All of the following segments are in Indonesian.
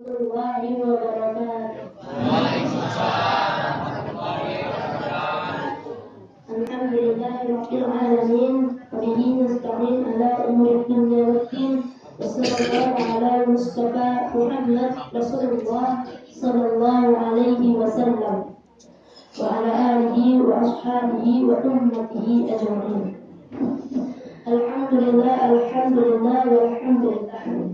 Warahmatullahi wabarakatuh. Waalaikumsalam warahmatullahi wabarakatuh. Alhamdulillahirabbil alamin wa bihi nasta'in ala umuri dunya waddin. Wassallallahu ala Mustafa Muhammad Rasulullah sallallahu alaihi wasallam wa ala alihi wa ashabihi wa ummatihi ajma'in. Alhamdulillah, alhamdulillah, walhamdulillah.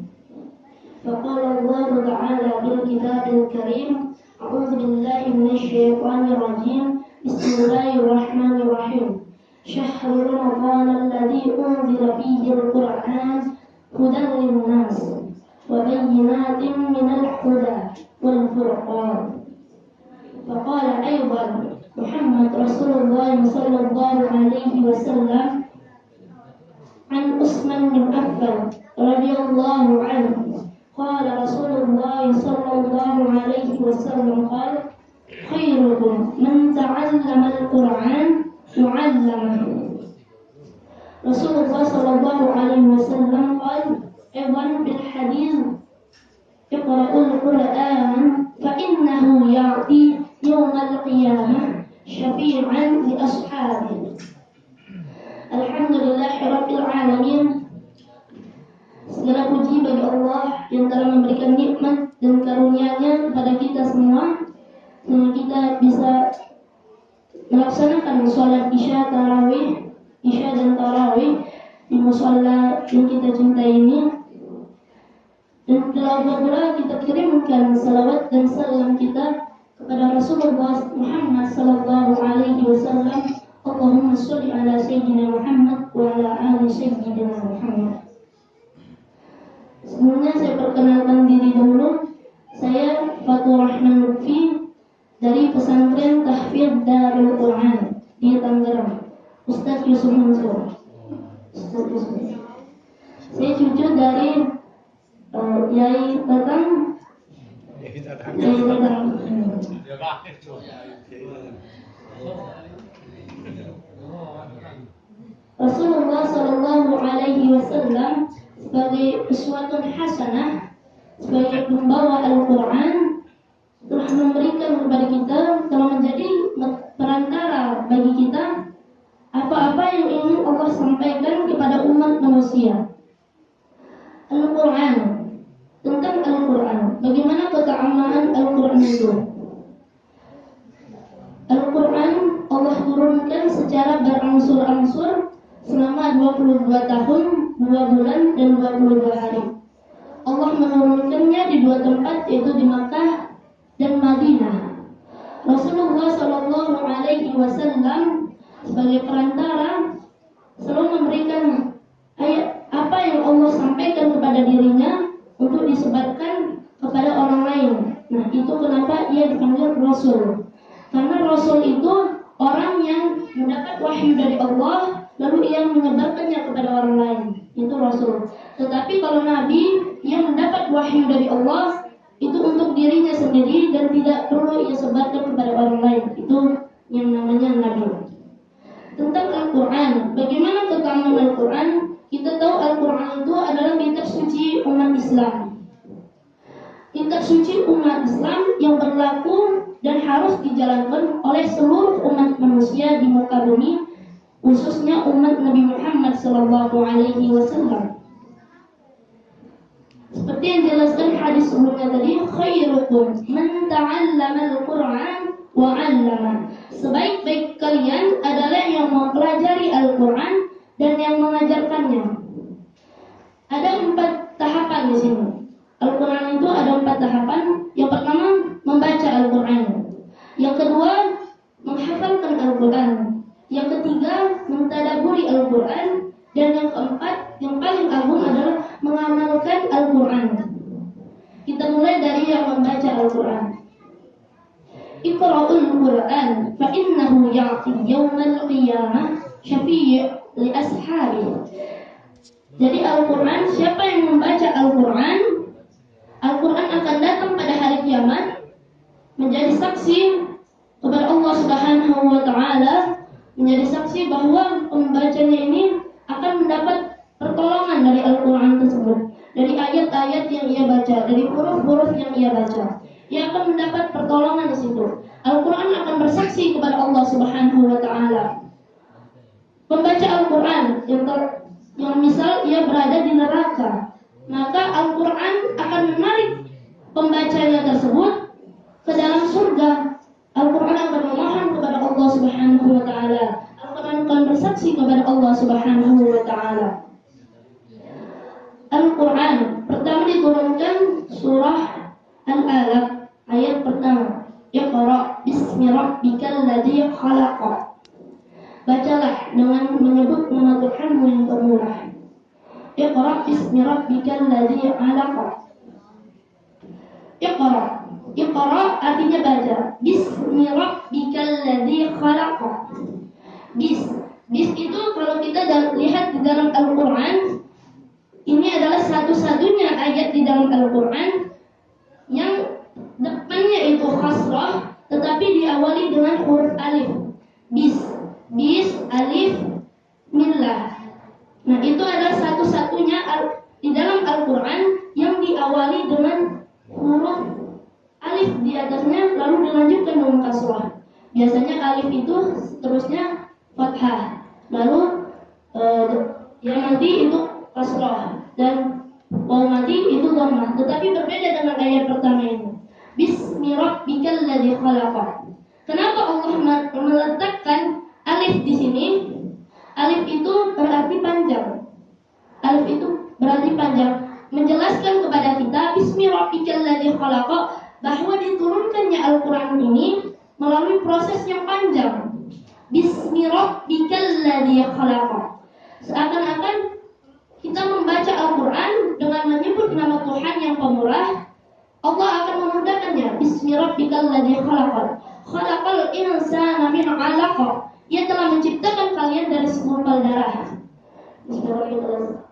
فقال الله تعالى بالكتاب الكريم أعوذ بالله من الشيطان الرجيم بسم الله الرحمن الرحيم شهر رمضان الذي أنزل فيه القرآن هدى للناس وبينات من الهدى والفرقان. فقال أيضا محمد رسول الله صلى الله عليه وسلم عن عثمان بن عفان رضي الله عنه قال رسول الله صلى الله عليه وسلم قال خيركم من تعلم القرآن وعلمه. Rasulullah sallallahu alaihi wasallam قال أيضا بالحديث اقرأوا القرآن فإنه يأتي يوم القيامة شفيعا لأصحابه. Alhamdulillahirabbil alamin. Segala puji bagi Allah yang telah memberikan nikmat dan karunia-Nya kepada kita semua, sehingga kita bisa melaksanakan sholat isya dan tarawih di musholla yang kita cintai ini. Dan telah pula kita kirimkan salawat dan salam kita kepada Rasulullah Muhammad sallallahu alaihi wasallam. Allahumma sholli ala sayyidina Muhammad wa ala ali sayyidina Muhammad. Sebelumnya saya perkenalkan diri dulu. Saya Fatur Rahman Lutfi dari pesantren Tahfidz Darul Quran di Tangerang. Ustaz Yusuf Mansur. Saya cucu dari Yai Tatang. Rasulullah sallallahu alaihi wasallam sebagai uswatun hasanah, sebagai pembawa Al-Quran, telah memberikan kepada kita, telah menjadi perantara bagi kita apa-apa yang ingin Allah sampaikan kepada umat manusia. Al-Quran, tentang Al-Quran, bagaimana keutamaan Al-Quran itu? Al-Quran Allah turunkan secara berangsur-angsur selama 22 tahun, 2 bulan dan 22 hari. Allah menurunkannya di 2 tempat, yaitu di Makkah dan Madinah. Rasulullah sallallahu alaihi wasallam sebagai perantara selalu memberikan ayat apa yang Allah sampaikan kepada dirinya untuk disebarkan kepada orang lain. Nah, itu kenapa ia dipanggil Rasul. Karena Rasul itu orang yang mendapat wahyu dari Allah, lalu ia menyebarkannya kepada orang lain. Itu Rasul. Tetapi kalau Nabi yang mendapat wahyu dari Allah, itu untuk dirinya sendiri dan tidak perlu ia sebarkan kepada orang lain. Itu yang namanya Nabi. Tentang Al-Quran, bagaimana keutamaan Al-Quran? Kita tahu Al-Quran itu adalah kitab suci umat Islam. Kitab suci umat Islam yang berlaku dan harus dijalankan oleh seluruh umat manusia di muka bumi, khususnya umat Nabi Muhammad sallallahu alaihi wasallam. Seperti yang dijelaskan hadis sebelumnya tadi, khairukum man ta'allama al-Qur'an wa 'allama. Sebaik-baik kalian adalah yang mempelajari Al-Qur'an dan yang mengajarkannya. Ada 4 tahapan di sini. Al-Qur'an itu ada 4 tahapan. Yang pertama, membaca Al-Qur'an. Yang kedua, menghafalkan Al-Qur'an. Yang ketiga, mentadaburi Al-Quran. Dan yang keempat, yang paling agung adalah mengamalkan Al-Quran. Kita mulai dari yang membaca Al-Quran. Iqra'ul Quran fa innahu ya'ti yawmal qiyamah syafi' li ashabi. Jadi Al-Quran, siapa yang membaca Al-Quran, Al-Quran akan datang pada hari kiamat menjadi saksi kepada Allah Subhanahu wa taala, menjadi saksi bahwa pembacanya ini akan mendapat pertolongan dari Al-Quran tersebut, dari ayat-ayat yang ia baca, dari huruf huruf yang ia baca. Ia akan mendapat pertolongan di situ. Al-Quran akan bersaksi kepada Allah Subhanahu wa Ta'ala. Pembaca Al-Quran yang misal ia berada di neraka, maka Al-Quran akan menarik pembacanya tersebut ke dalam surga. Al-Quran akan memohon kepada Allah Subhanahu wa Ta'ala. Al-Quran akan bersaksi kepada Allah Subhanahu wa Ta'ala. Al-Quran pertama diturunkan surah Al-Alaq ayat pertama. Iqra bismi rabbikal ladzi khalaq. Bacalah dengan menyebut nama Tuhanmu yang pemurah. Iqra bismi rabbikal ladzi khalaq. Iqra. Iqra artinya baca. Bismi rabbikal ladzi khalaq. Bis itu kalau kita lihat di dalam Al-Quran, ini adalah satu-satunya ayat di dalam Al-Quran yang depannya itu kasrah, tetapi diawali dengan huruf alif. Bis, alif, millah. Nah, itu adalah satu-satunya di dalam Al-Quran yang diawali dengan huruf alif di atasnya, lalu dilanjutkan dengan kasrah. Biasanya alif itu seterusnya fathah, lalu yang nanti itu kasrah, dan waw mati itu dhammah. Tetapi berbeda dengan ayat pertama ini. Bismi rabbikal ladzi khalaq. Kenapa Allah meletakkan alif di sini? Alif itu berarti panjang. Alif itu berarti panjang, menjelaskan kepada kita bismi rabbikal ladzi khalaq, bahwa diturunkannya Al-Quran ini melalui proses yang panjang. Bismi rabbikal ladzi khalaq. Seakan-akan kita membaca Al-Quran dengan menyebut nama Tuhan yang pemurah, Allah akan memudahkannya. Bismi rabbikal ladzi khalaq. Khalaqal insana min 'alaq. Ia telah menciptakan kalian dari segumpal darah.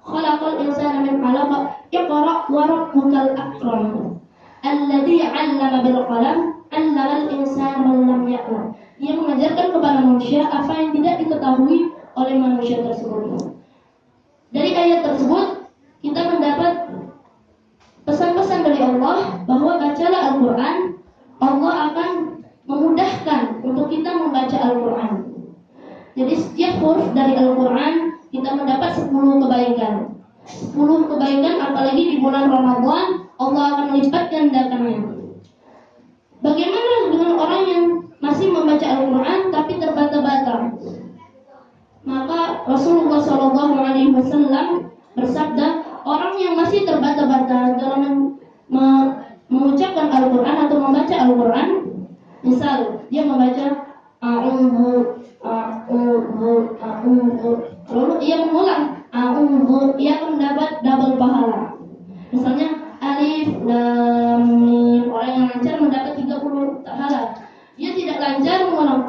Khalaqal insana min 'alaq. Iqra wa rabbukal akram. Alladzi 'allama bil qalam, 'allamal insana ma lam ya'lam. Ia mengajarkan kepada manusia apa yang tidak diketahui oleh manusia tersebut. Dari ayat tersebut kita mendapat pesan-pesan dari Allah bahwa bacalah Al-Quran, Allah akan memudahkan untuk kita membaca Al-Quran. Jadi setiap huruf dari Al-Quran kita mendapat 10 kebaikan. 10 kebaikan, apalagi di bulan Ramadan, Allah akan melipat gandakannya. Bagaimana dengan orang yang masih membaca Al-Quran tapi terbata-bata? Maka Rasulullah SAW bersabda, orang yang masih terbata-bata dalam mengucapkan Al-Quran atau membaca Al-Quran, misal dia membaca a'udzu, lalu ia mengulang a'udzu, ia akan mendapat double pahala. Misalnya alif lam mim, orang yang lancar mendapat 30 pahala. Dia tidak lancar mengulang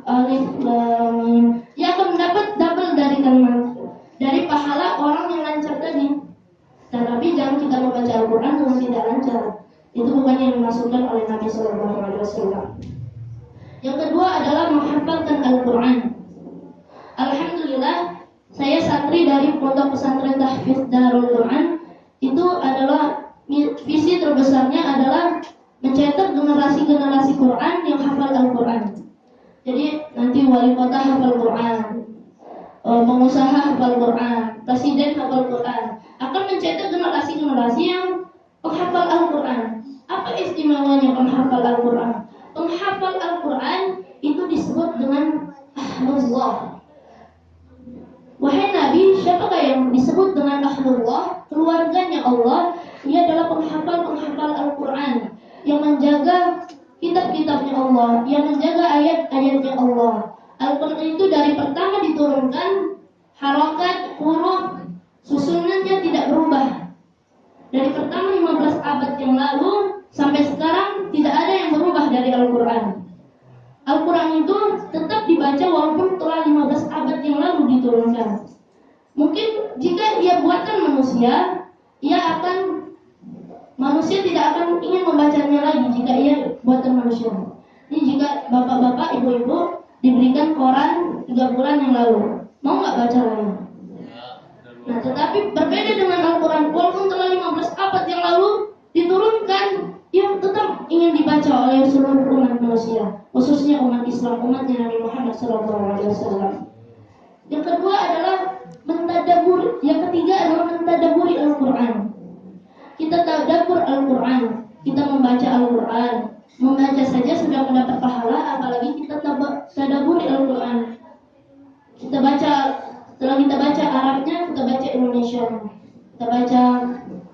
alif lam mim, dia akan mendapat double dari kalimat, dari pahala orang yang lancar tadi. Tetapi jangan kita membaca Al-Quran dengan tidak lancar. Itu bukan yang dimaksudkan oleh Nabi SAW. Yang kedua adalah menghafalkan Al-Quran. Alhamdulillah, saya santri dari Pondok Pesantren Tahfiz Darul Quran. Itu adalah visi terbesarnya adalah mencetak generasi-generasi Quran yang hafal Al-Quran. Jadi nanti wali kota hafal Quran, pengusaha hafal Quran, presiden hafal Quran, akan mencetak generasi-generasi yang penghafal Al-Quran. Apa istimewanya penghafal Al-Quran? Penghafal Al-Quran itu disebut dengan Ahlullah. Wahai Nabi, siapakah yang disebut dengan Ahlullah? Keluarganya Allah. Ia adalah penghafal Al-Quran yang menjaga kitab-kitabnya Allah, yang menjaga ayat-ayatnya Allah. Al-Quran itu dari pertama diturunkan, harokat, huruf, susunannya tidak berubah. Dari pertama 15 abad yang lalu sampai sekarang tidak ada yang berubah dari Al-Quran. Al-Quran itu tetap dibaca walaupun telah 15 abad yang lalu diturunkan. Mungkin jika ia buatan manusia, manusia tidak akan ingin membacanya lagi jika ia buatan manusia. Ini jika bapak-bapak, ibu-ibu diberikan koran 3 bulan yang lalu, mau nggak baca lagi? Nah, tetapi berbeda dengan Al-Quran, walaupun telah 15 abad yang lalu diturunkan, yang tetap ingin dibaca oleh seluruh umat manusia, khususnya umat Islam, umatnya Nabi Muhammad SAW. Yang kedua adalah mentadabur, yang ketiga adalah mentadaburi Al-Quran. Kita tadabbur Al-Quran, kita membaca Al-Quran. Membaca saja sudah mendapat pahala, apalagi kita tadaburi Al-Quran. Kita baca, setelah kita baca Arabnya, kita baca Indonesia. Kita baca,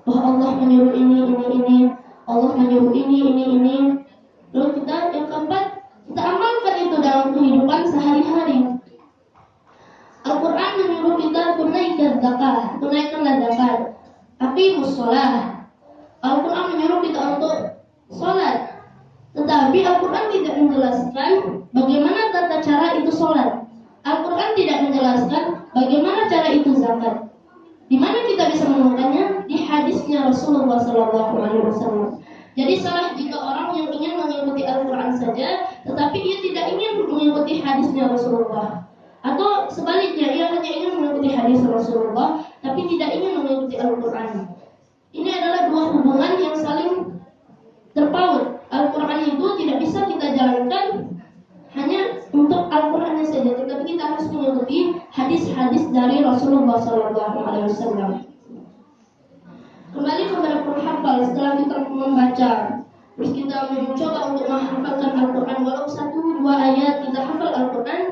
oh Allah menyuruh ini. Allah menyuruh ini. Lalu kita, yang keempat, kita amalkan itu dalam kehidupan sehari-hari. Al-Quran menyuruh kita tunaikanlah zakat. Tapi musolah. Al-Quran menyuruh kita untuk sholat. Tetapi Al-Quran tidak menjelaskan bagaimana tata cara itu sholat. Al-Quran tidak menjelaskan bagaimana cara itu zakat. Di mana kita bisa menemukannya? Di hadisnya Rasulullah SAW. Jadi salah jika orang yang ingin mengikuti Al-Quran saja, tetapi ia tidak ingin mengikuti hadisnya Rasulullah. Atau sebaliknya, ia hanya ingin mengikuti hadis Rasulullah, tapi tidak ingin mengikuti Al-Quran. Ini adalah dua hubungan yang saling terpaut. Al-Quran itu tidak bisa kita jalankan hanya untuk Al-Qurannya saja, tetapi kita harus mengikuti hadis-hadis dari Rasulullah SAW. Kembali kepada penghafal, setelah kita membaca, terus kita mencoba untuk menghafalkan Al-Quran, walau 1-2 ayat kita hafal Al-Quran,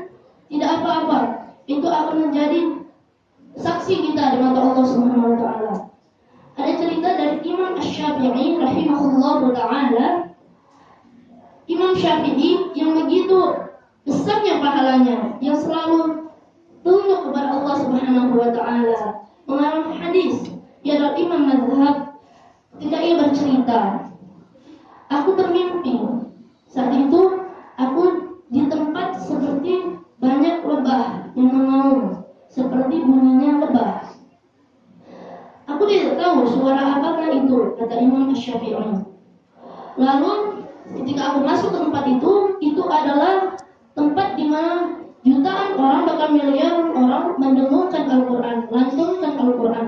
tidak apa-apa. Itu akan menjadi saksi kita di mata Allah Subhanahu wa taala. Ada cerita dari Imam Asy-Syafi'i rahimahullahu taala. Imam Syafi'i yang begitu besarnya pahalanya, yang selalu tunduk kepada Allah Subhanahu wa taala, mengarang hadis. Ia adalah imam mazhab. Ketika ia bercerita, aku bermimpi. Saat itu aku di tempat seperti banyak lebah yang mengaum, seperti bunyinya lebah. Aku tidak tahu suara apakah itu, kata Imam Asy-Syafi'i. Lalu ketika aku masuk ke tempat itu adalah tempat di mana jutaan orang, bahkan miliaran orang mendengarkan Al-Quran, lantunkan Al-Quran.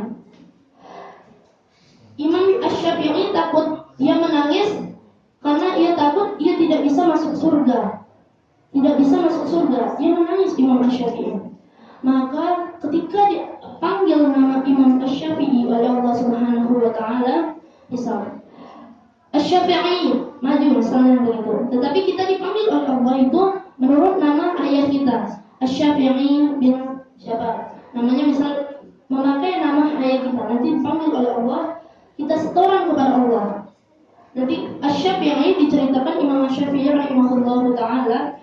Imam Asy-Syafi'i takut, ia menangis karena ia takut ia tidak bisa masuk surga. Tidak bisa masuk surga. Ia menangis Imam Asy-Syafi'i. Maka ketika dipanggil nama Imam Asy-Syafi'i oleh Allah Subhanahu wa taala, misal Asy-Syafi'i maju misalnya begitu. Tetapi kita dipanggil oleh Allah itu menurut nama ayah kita. Asy-Syafi'i bin siapa? Namanya misal memakai nama ayah kita. Nanti dipanggil oleh Allah, kita setoran kepada Allah. Jadi Asy-Syafi'i diceritakan Imam Asy-Syafi'i rahimahullahu taala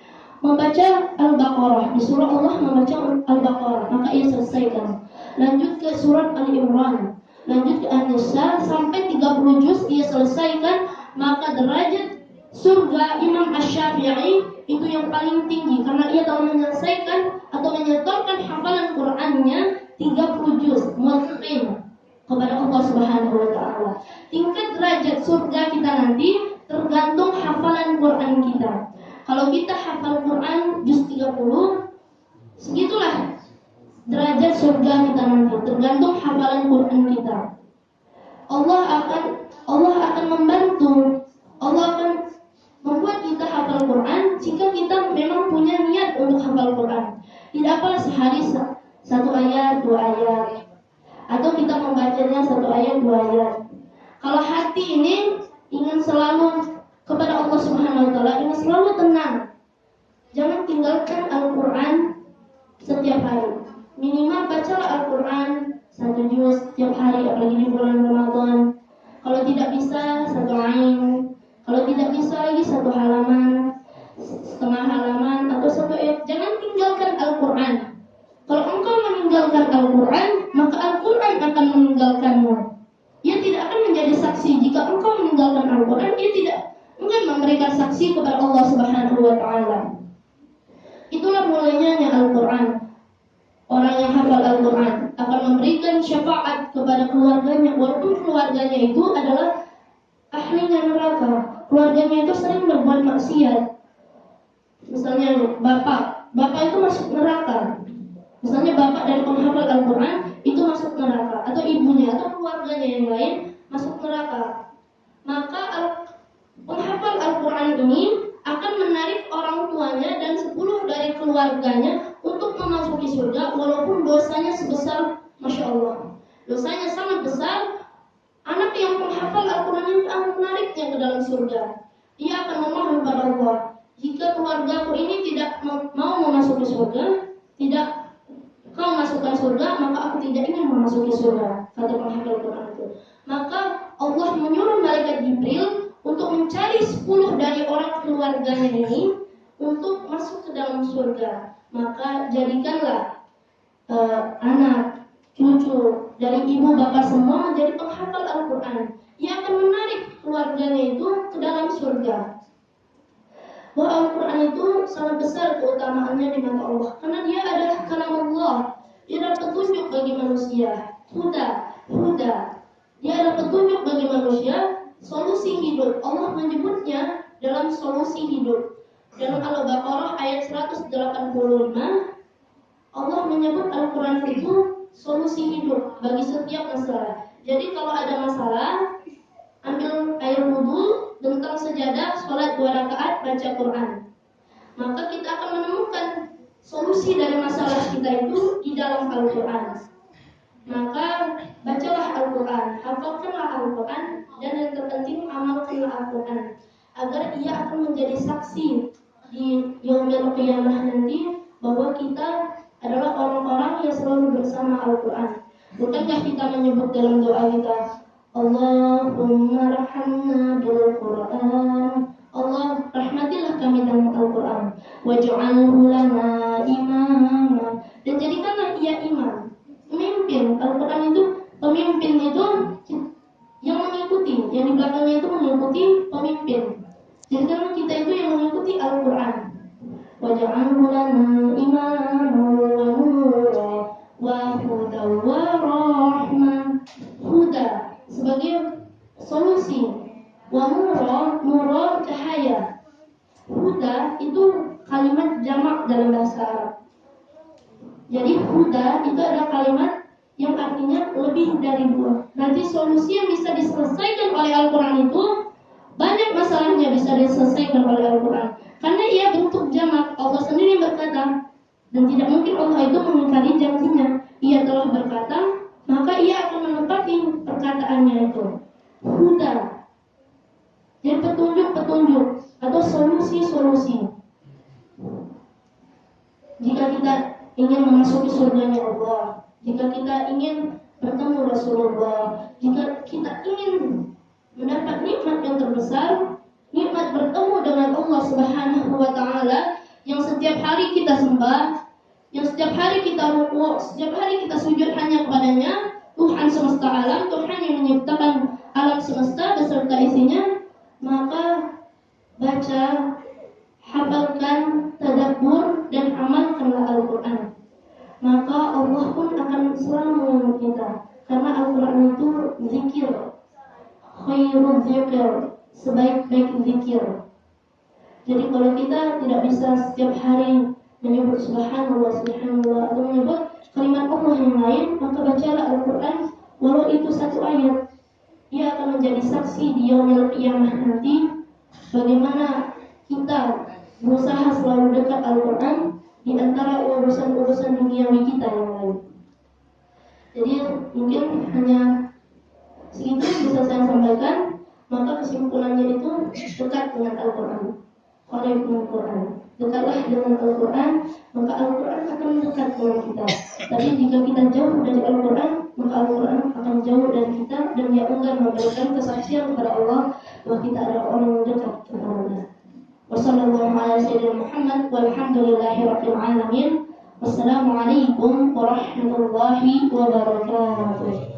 membaca Al-Baqarah. Di surah Allah membaca Al-Baqarah, maka ia selesaikan. Lanjut ke surat Al-Imran, lanjut ke An-Nisa sampai 30 juz ia selesaikan, maka derajat surga Imam Asy-Syafi'i itu yang paling tinggi karena ia telah menyelesaikan atau menyetorkan hafalan Qur'annya 30 juz mutlaqin kepada Allah Subhanahu wa taala. Tingkat derajat surga kita nanti tergantung hafalan Quran kita. Kalau kita hafal Quran juz 30, segitulah derajat surga kita nanti, tergantung hafalan Quran kita. Allah akan membantu, Allah akan membuat kita hafal Quran jika kita memang punya niat untuk hafal Quran. Tidak apalah sehari 1 ayat, 2 ayat, atau kita membacanya 1 ayat, 2 ayat. Kalau hati ini ingin selalu kepada Allah Subhanahu wa taala, ingin selalu tenang, jangan tinggalkan Al-Quran setiap hari. Minimal bacalah Al-Quran 1 juz setiap hari, apalagi di bulan Ramadan. Kalau tidak bisa 1 ain, kalau tidak bisa lagi 1 halaman, setengah halaman, atau 1 ayat. Jangan tinggalkan Al-Quran. Kalau engkau meninggalkan Al-Quran, maka Al-Quran akan meninggalkanmu. Ia tidak akan menjadi saksi. Jika engkau meninggalkan Al-Quran, ia tidak akan memberikan saksi kepada Allah Subhanahu wa taala. Itulah mulanya Al-Quran. Orang yang hafal Al-Quran akan memberikan syafaat kepada keluarganya, walaupun keluarganya itu adalah ahlinya neraka. Keluarganya itu sering berbuat maksiat. Misalnya bapak itu masuk neraka. Misalnya bapak dari penghafal Al-Quran itu masuk masuk neraka, atau ibunya atau keluarganya yang lain masuk neraka, maka penghafal Al-Quran ini akan menarik orang tuanya dan 10 dari keluarganya untuk memasuki surga, walaupun dosanya sebesar, Masya Allah, dosanya sangat besar. Anak yang menghafal Al-Quran ini akan menariknya ke dalam surga. Ia akan memohon kepada Allah, jika keluargaku ini tidak mau memasuki surga, tidak kau masukkan surga, maka aku tidak ingin memasuki surga, kata penghafal Al-Quran itu. Maka Allah menyuruh malaikat Jibril untuk mencari 10 dari orang keluarganya ini untuk masuk ke dalam surga. Maka jadikanlah anak, cucu dari ibu bapak semua menjadi penghafal Al-Quran. Ia akan menarik keluarganya itu ke dalam surga. Bahwa Al-Quran itu sangat besar keutamaannya di mata Allah, karena dia adalah kalam Allah. Dia adalah petunjuk bagi manusia, huda. Dia adalah petunjuk bagi manusia, solusi hidup. Allah menyebutnya dalam solusi hidup. Dalam Al-Baqarah ayat 185, Allah menyebut Al-Quran itu solusi hidup bagi setiap masalah. Jadi kalau ada masalah, ambil air wudhu, bentang sejadah, sholat 2 rakaat, baca Quran. Maka kita akan menemukan solusi dari masalah kita itu di dalam Al-Quran. Maka bacalah Al-Quran, hafalkanlah Al-Quran, dan yang terpenting amalkanlah Al-Quran, agar ia akan menjadi saksi di yaumil qiyamah nanti bahwa kita adalah orang-orang yang selalu bersama Al-Quran. Bukankah kita menyebut dalam doa kita, Allahumma rahamna bil Quran, Allah rahmatilah kami dengan Al-Quran, waj'alhu lana imama, dan jadikanlah ia imam, pemimpin. Al-Quran itu, pemimpin itu yang mengikuti, yang di belakangnya itu mengikuti pemimpin. Jadikanlah kita itu yang mengikuti Al-Quran. Waj'alhu lana imama wa nura wa huda wa rahmah. Huda sebagai solusi, wa nura cahaya. Huda itu kalimat jamak dalam bahasa Arab. Jadi huda itu adalah kalimat yang artinya lebih dari 2. Nanti solusi yang bisa diselesaikan oleh Al-Quran itu banyak, masalahnya bisa diselesaikan oleh Al-Quran, karena ia bentuk jamak. Allah sendiri berkata, dan tidak mungkin Allah itu mengingkari janjinya. Ia telah berkata, maka ia akan menepati perkataannya itu. Huda, jadi petunjuk-petunjuk atau solusi-solusi. Jika kita ingin memasuki surganya Allah, jika kita ingin bertemu Rasulullah, jika kita ingin mendapat nikmat yang terbesar, nikmat bertemu dengan Allah Subhanahu wa Ta'ala, yang setiap hari kita sembah, yang setiap hari kita rukuk, setiap hari kita sujud hanya kepadanya, Tuhan semesta alam, Tuhan yang menciptakan alam semesta beserta isinya. Maka baca, hafalkan, tadabbur, dan amalkanlah Al-Quran. Maka Allah pun akan selalu mengingat kita, karena Al-Quran itu zikir, khairul zikir, sebaik-baik zikir. Jadi kalau kita tidak bisa setiap hari menyebut subhanallah, subhanallah, atau menyebut kalimat Allah yang lain, maka bacalah Al-Quran, walau itu 1 ayat. Ia akan menjadi saksi di yaumil qiyamah nanti bagaimana kita berusaha selalu dekat Al-Quran di antara urusan-urusan duniawi kita yang lain. Jadi mungkin hanya segitu yang bisa saya sampaikan. Maka kesimpulannya itu dekat dengan Al-Quran, qarib dengan Quran. Dekatlah dengan Al-Quran, maka Al-Quran akan dekat dengan kita. Tapi jika kita jauh dari Al-Quran, maka Al-Quran akan jauh dari kita, dan dia enggan memberikan kesaksian kepada Allah bahwa kita adalah orang yang dekat kepada Allah. Wassallallahu ala sayyidina Muhammad walhamdulillahi rabbil alamin. Wassalamualaikum warahmatullahi wabarakatuh.